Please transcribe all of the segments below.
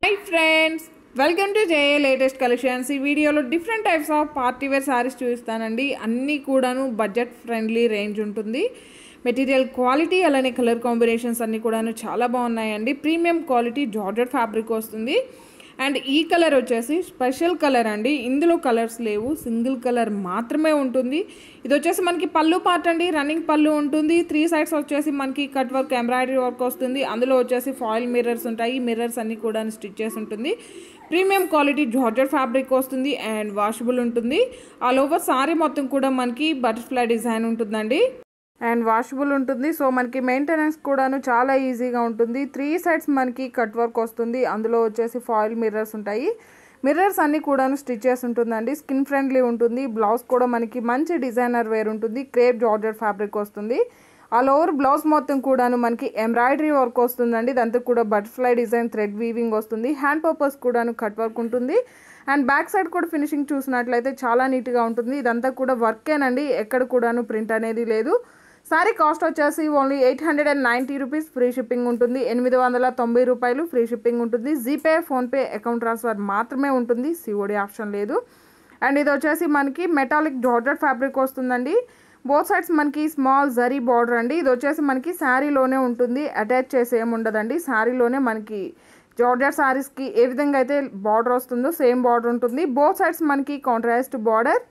Hi friends, welcome to JA latest collections. ఈ వీడియోలో different types of party wear saris చూపిస్తానండి. అన్నీ కూడాను బడ్జెట్ ఫ్రెండ్లీ రేంజ్ ఉంటుంది. మెటీరియల్ క్వాలిటీ అలానే కలర్ కాంబినేషన్స్ అన్నీ కూడాను చాలా బాగున్నాయండి. ప్రీమియం క్వాలిటీ జార్జెట్ ఫ్యాబ్రిక్ వస్తుంది. అండ్ ఈ కలర్ వచ్చేసి స్పెషల్ కలర్ అండి. ఇందులో కలర్స్ లేవు, సింగిల్ కలర్ మాత్రమే ఉంటుంది. ఇది వచ్చేసి మనకి పళ్ళు పార్ట్ అండి, రన్నింగ్ పళ్ళు ఉంటుంది. 3 సైడ్స్ వచ్చేసి మనకి కట్ వర్క్, ఎంబ్రాయిడరీ వర్క్ వస్తుంది. అందులో వచ్చేసి ఫాయిల్ మిర్రర్స్ ఉంటాయి. మిర్రర్స్ అన్ని కూడా స్టిచ్ చేసి ఉంటుంది. ప్రీమియం క్వాలిటీ జార్జెట్ ఫ్యాబ్రిక్ వస్తుంది అండ్ వాషబుల్ ఉంటుంది. ఆల్ ఓవర్ సారీ మొత్తం కూడా మనకి బటర్ఫ్లై డిజైన్ ఉంటుందండి అండ్ వాషబుల్ ఉంటుంది. సో మనకి మెయింటెనెన్స్ కూడాను చాలా ఈజీగా ఉంటుంది. 3 సైడ్స్ మనకి కట్ వర్క్ వస్తుంది. అందులో వచ్చేసి ఫాయిల్ మిర్రర్స్ ఉంటాయి. మిర్రర్స్ అన్నీ కూడాను స్టిచ్ చేసి ఉంటుందండి. స్కిన్ ఫ్రెండ్లీ ఉంటుంది. బ్లౌజ్ కూడా మనకి మంచి డిజైనర్ వేర్ ఉంటుంది. క్రేప్ జార్జెట్ ఫ్యాబ్రిక్ వస్తుంది. ఆల్ ఓవర్ బ్లౌజ్ మొత్తం కూడాను మనకి ఎంబ్రాయిడరీ వర్క్ వస్తుందండి. దాంతో కూడా బటర్ఫ్లై డిజైన్ థ్రెడ్ వీవింగ్ వస్తుంది. హ్యాండ్ పర్పస్ కూడాను కట్ వర్క్ ఉంటుంది. అండ్ బ్యాక్ సైడ్ కూడా ఫినిషింగ్ చూసినట్లయితే చాలా నీట్గా ఉంటుంది. ఇదంతా కూడా వర్కేనండి, ఎక్కడ కూడాను ప్రింట్ అనేది లేదు. సారీ కాస్ట్ వచ్చేసి ఓన్లీ 890 రూపీస్, ఫ్రీ షిప్పింగ్ ఉంటుంది. 890 రూపాయలు ఫ్రీ షిప్పింగ్ ఉంటుంది. జీపే, ఫోన్పే, అకౌంట్ ట్రాన్స్ఫర్ మాత్రమే ఉంటుంది. సిఓడి ఆప్షన్ లేదు. అండ్ ఇది వచ్చేసి మనకి మెటాలిక్ జార్జెట్ ఫ్యాబ్రిక్ వస్తుందండి. బోత్ సైడ్స్ మనకి స్మాల్ జరీ బార్డర్ అండి. ఇది వచ్చేసి మనకి శారీలోనే ఉంటుంది, అటాచ్ చేసి ఏమి ఉండదండి. శారీలోనే మనకి జార్జెట్ శారీస్కి ఏ విధంగా అయితే బార్డర్ వస్తుందో సేమ్ బార్డర్ ఉంటుంది. బోత్ సైడ్స్ మనకి contrast border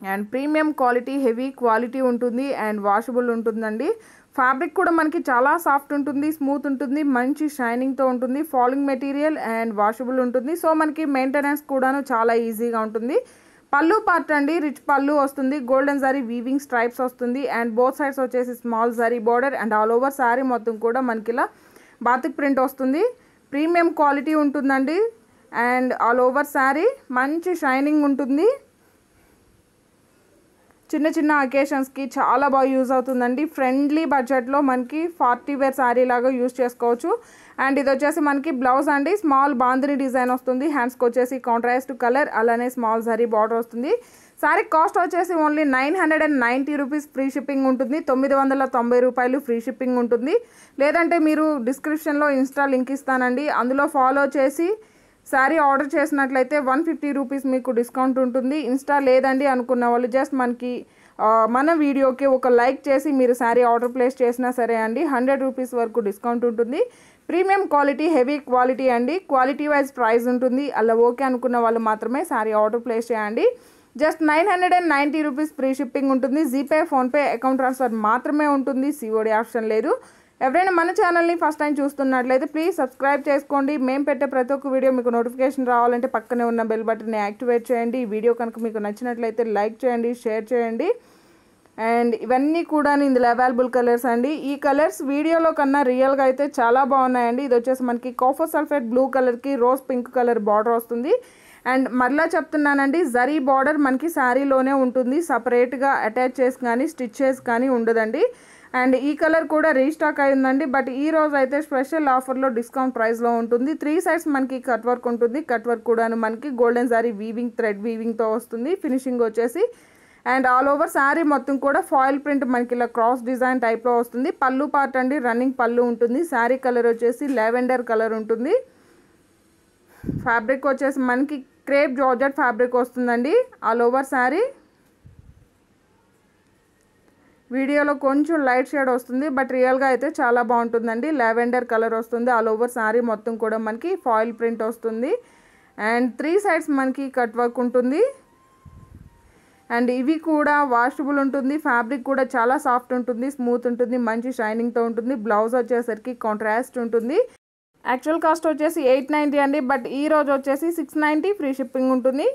and premium quality, heavy quality ఉంటుంది అండ్ వాషబుల్ ఉంటుందండి. ఫ్యాబ్రిక్ కూడా మనకి చాలా సాఫ్ట్ ఉంటుంది, స్మూత్ ఉంటుంది, మంచి షైనింగ్తో ఉంటుంది. ఫాలింగ్ మెటీరియల్ అండ్ వాషబుల్ ఉంటుంది. సో మనకి మెయింటెనెన్స్ కూడాను చాలా ఈజీగా ఉంటుంది. పళ్ళు పార్ట్ అండి, రిచ్ పళ్ళు వస్తుంది. గోల్డెన్ జరీ వీవింగ్ స్ట్రైప్స్ వస్తుంది అండ్ బోత్ సైడ్స్ వచ్చేసి small zari border and all over sari మొత్తం కూడా మనకి ఇలా బాతిక్ ప్రింట్ వస్తుంది. ప్రీమియం క్వాలిటీ ఉంటుందండి అండ్ ఆల్ ఓవర్ శారీ మంచి షైనింగ్ ఉంటుంది. చిన్న చిన్న అకేషన్స్కి చాలా బాగా యూజ్ అవుతుందండి. ఫ్రెండ్లీ బడ్జెట్లో మనకి పార్టీ వేర్ శారీ లాగా యూజ్ చేసుకోవచ్చు. అండ్ ఇది వచ్చేసి మనకి బ్లౌజ్ అండి, స్మాల్ బాందిని డిజైన్ వస్తుంది. హ్యాండ్స్కి వచ్చేసి కాంట్రాస్ట్ కలర్ అలానే స్మాల్ జరీ బార్డర్ వస్తుంది. శారీ కాస్ట్ వచ్చేసి ఓన్లీ 990 రూపీస్, ఫ్రీ షిప్పింగ్ ఉంటుంది. 990 రూపాయలు ఫ్రీ షిప్పింగ్ ఉంటుంది. లేదంటే మీరు డిస్క్రిప్షన్లో ఇన్స్టా లింక్ ఇస్తానండి, అందులో ఫాలో చేసి శారీ ఆర్డర్ చేసినట్లయితే 150 రూపీస్ మీకు డిస్కౌంట్ ఉంటుంది. ఇన్స్టా లేదండి అనుకున్న వాళ్ళు జస్ట్ మనకి మన వీడియోకి ఒక లైక్ చేసి మీరు శారీ ఆర్డర్ ప్లేస్ చేసినా సరే అండి, 100 రూపీస్ వరకు డిస్కౌంట్ ఉంటుంది. ప్రీమియం క్వాలిటీ, హెవీ క్వాలిటీ అండి. క్వాలిటీ వైజ్ ప్రైస్ ఉంటుంది. అలా ఓకే అనుకున్న వాళ్ళు మాత్రమే శారీ ఆర్డర్ ప్లేస్ చేయండి. జస్ట్ 990 రూపీస్ ఫ్రీ షిప్పింగ్ ఉంటుంది. జీపే, ఫోన్పే, అకౌంట్ ట్రాన్స్ఫర్ మాత్రమే ఉంటుంది. సిఓడి ఆప్షన్ లేదు. ఎవరైనా మన ఛానల్ని ఫస్ట్ టైం చూస్తున్నట్లయితే ప్లీజ్ సబ్స్క్రైబ్ చేసుకోండి. మేము పెట్టే ప్రతి ఒక్క వీడియో మీకు నోటిఫికేషన్ రావాలంటే పక్కనే ఉన్న బెల్ బటన్ని యాక్టివేట్ చేయండి. ఈ వీడియో కనుక మీకు నచ్చినట్లయితే లైక్ చేయండి, షేర్ చేయండి. అండ్ ఇవన్నీ కూడా ఇందులో అవైలబుల్ కలర్స్ అండి. ఈ కలర్స్ వీడియోలో కన్నా రియల్గా అయితే చాలా బాగున్నాయండి. ఇది వచ్చేసి మనకి కాఫర్ సల్ఫేట్ బ్లూ కలర్కి రోజ్ పింక్ కలర్ బార్డర్ వస్తుంది. అండ్ మరలా చెప్తున్నానండి, జరీ బార్డర్ మనకి శారీలోనే ఉంటుంది. సపరేట్గా అటాచ్ చేసి కానీ స్టిచ్ చేసి కానీ ఉండదండి. అండ్ ఈ కలర్ కూడా రీస్టాక్ అయిందండి, బట్ ఈ రోజు అయితే స్పెషల్ ఆఫర్లో డిస్కౌంట్ ప్రైస్లో ఉంటుంది. 3 సైడ్స్ మనకి కట్ వర్క్ ఉంటుంది. కట్ వర్క్ కూడా మనకి గోల్డెన్ సారీ వీవింగ్, థ్రెడ్ వీవింగ్తో వస్తుంది. ఫినిషింగ్ వచ్చేసి అండ్ ఆల్ ఓవర్ శారీ మొత్తం కూడా ఫాయిల్ ప్రింట్ మనకి ఇలా క్రాస్ డిజైన్ టైప్లో వస్తుంది. పళ్ళు పార్ట్ అండి, రన్నింగ్ పళ్ళు ఉంటుంది. శారీ కలర్ వచ్చేసి లావెండర్ కలర్ ఉంటుంది. ఫ్యాబ్రిక్ వచ్చేసి మనకి క్రేప్ జార్జెట్ ఫ్యాబ్రిక్ వస్తుందండి. ఆల్ ఓవర్ శారీ వీడియోలో కొంచెం లైట్ షేడ్ వస్తుంది, బట్ రియల్గా అయితే చాలా బాగుంటుందండి. లావెండర్ కలర్ వస్తుంది. ఆల్ ఓవర్ శారీ మొత్తం కూడా మనకి ఫాయిల్ ప్రింట్ వస్తుంది అండ్ 3 సైడ్స్ మనకి కట్ వర్క్ ఉంటుంది. అండ్ ఇవి కూడా వాషబుల్ ఉంటుంది. ఫ్యాబ్రిక్ కూడా చాలా సాఫ్ట్ ఉంటుంది, స్మూత్ ఉంటుంది, మంచి షైనింగ్తో ఉంటుంది. బ్లౌజ్ వచ్చేసరికి కాంట్రాస్ట్ ఉంటుంది. యాక్చువల్ కాస్ట్ వచ్చేసి 890 అండి, బట్ ఈ రోజు వచ్చేసి 690 ఫ్రీ షిప్పింగ్ ఉంటుంది.